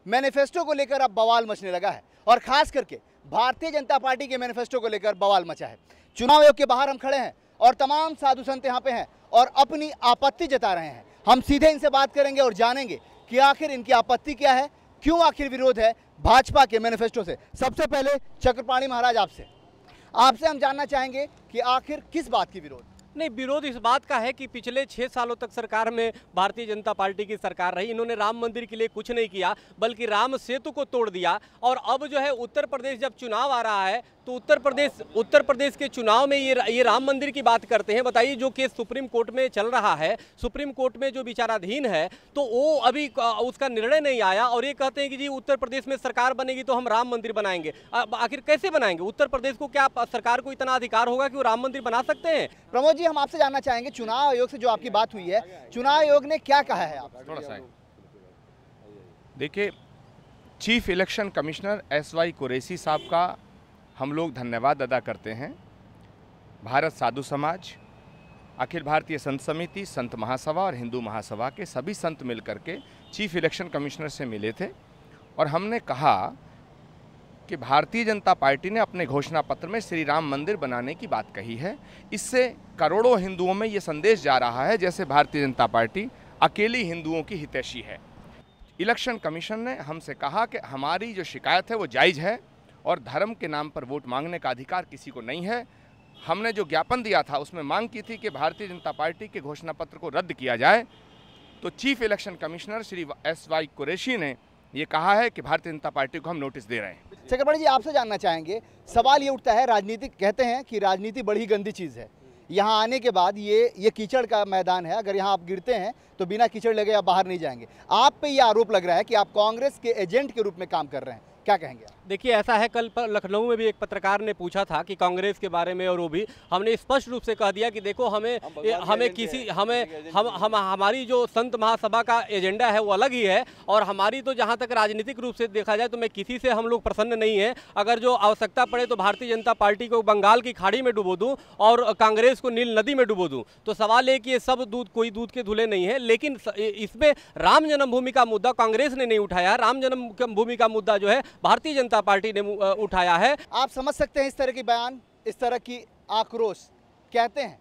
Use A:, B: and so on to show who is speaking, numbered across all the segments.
A: Manifesto को लेकर अब बवाल मचने लगा है और खास करके भारतीय जनता पार्टी के मैनिफेस्टो को लेकर बवाल मचा है। चुनाव आयोग के बाहर हम खड़े हैं और तमाम साधु संत यहाँ पे हैं और अपनी आपत्ति जता रहे हैं। हम सीधे इनसे बात करेंगे और जानेंगे कि आखिर इनकी आपत्ति क्या है, क्यों आखिर विरोध है भाजपा के मैनिफेस्टो से। सबसे पहले चक्रपाणी महाराज आपसे हम जानना चाहेंगे कि आखिर किस बात की विरोध।
B: नहीं, विरोध इस बात का है कि पिछले 6 सालों तक सरकार में भारतीय जनता पार्टी की सरकार रही। इन्होंने राम मंदिर के लिए कुछ नहीं किया, बल्कि राम सेतु को तोड़ दिया। और अब जो है उत्तर प्रदेश जब चुनाव आ रहा है तो उत्तर प्रदेश के चुनाव में ये राम मंदिर की बात करते हैं। बताइए, जो केस सुप्रीम कोर्ट में चल रहा है, सुप्रीम कोर्ट में जो विचाराधीन है, तो वो अभी उसका निर्णय नहीं आया और ये कहते हैं कि जी उत्तर प्रदेश में सरकार बनेगी तो हम राम मंदिर बनाएंगे। आखिर कैसे बनाएंगे? उत्तर प्रदेश को क्या सरकार को इतना अधिकार होगा कि वो राम मंदिर बना सकते हैं?
A: प्रमोद जी, हम आपसे जानना चाहेंगे, चुनाव आयोग से जो आपकी बात हुई है, चुनाव आयोग ने क्या कहा है? आप
C: थोड़ा सा देखिए, chief election commissioner SY Qureshi साहब का हम लोग धन्यवाद अदा करते हैं। भारत साधु समाज, अखिल भारतीय संत समिति, संत महासभा और हिंदू महासभा के सभी संत मिलकर के चीफ इलेक्शन कमिश्नर से मिले थे और हमने कहा कि भारतीय जनता पार्टी ने अपने घोषणा पत्र में श्री राम मंदिर बनाने की बात कही है। इससे करोड़ों हिंदुओं में ये संदेश जा रहा है जैसे भारतीय जनता पार्टी अकेली हिंदुओं की हितैषी है। इलेक्शन कमीशन ने हमसे कहा कि हमारी जो शिकायत है वो जायज़ है और धर्म के नाम पर वोट मांगने का अधिकार किसी को नहीं है। हमने जो ज्ञापन दिया था उसमें मांग की थी कि भारतीय जनता पार्टी के घोषणा पत्र को रद्द किया जाए। तो chief election commissioner Shri SY Qureshi ने ये कहा है कि भारतीय जनता पार्टी को हम नोटिस दे रहे हैं।
A: चक्रपाणी जी, आपसे जानना चाहेंगे, सवाल ये उठता है, राजनीति कहते हैं कि राजनीति बड़ी गंदी चीज़ है। यहाँ आने के बाद ये कीचड़ का मैदान है, अगर यहाँ आप गिरते हैं तो बिना कीचड़ लगे आप बाहर नहीं जाएंगे। आप पे ये आरोप लग रहा है कि आप कांग्रेस के एजेंट के रूप में काम कर रहे हैं, क्या कहेंगे आप?
B: देखिए, ऐसा है, कल लखनऊ में भी एक पत्रकार ने पूछा था कि कांग्रेस के बारे में, और वो भी हमने स्पष्ट रूप से कह दिया कि देखो हमारी जो संत महासभा का एजेंडा है वो अलग ही है और हमारी तो जहां तक राजनीतिक रूप से देखा जाए तो मैं किसी से हम लोग प्रसन्न नहीं है। अगर जो आवश्यकता पड़े तो भारतीय जनता पार्टी को बंगाल की खाड़ी में डुबो दूं और कांग्रेस को नील नदी में डुबो दूं। तो सवाल है कि ये सब कोई दूध के धुले नहीं है। लेकिन इसमें राम जन्मभूमि का मुद्दा कांग्रेस ने नहीं उठाया। राम जन्मभूमि का मुद्दा जो है भारतीय जनता पार्टी ने उठाया है।
A: आप समझ सकते हैं इस तरह की बयान, इस तरह की आक्रोश। कहते हैं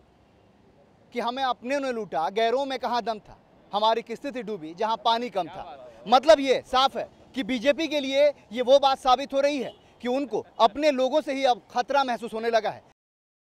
A: कि हमें अपने ने लूटा, गैरों में कहां दम था, हमारी किस्ती थी डूबी जहां पानी कम था। मतलब ये साफ है कि बीजेपी के लिए ये वो बात साबित हो रही है कि उनको अपने लोगों से ही अब खतरा महसूस होने लगा है।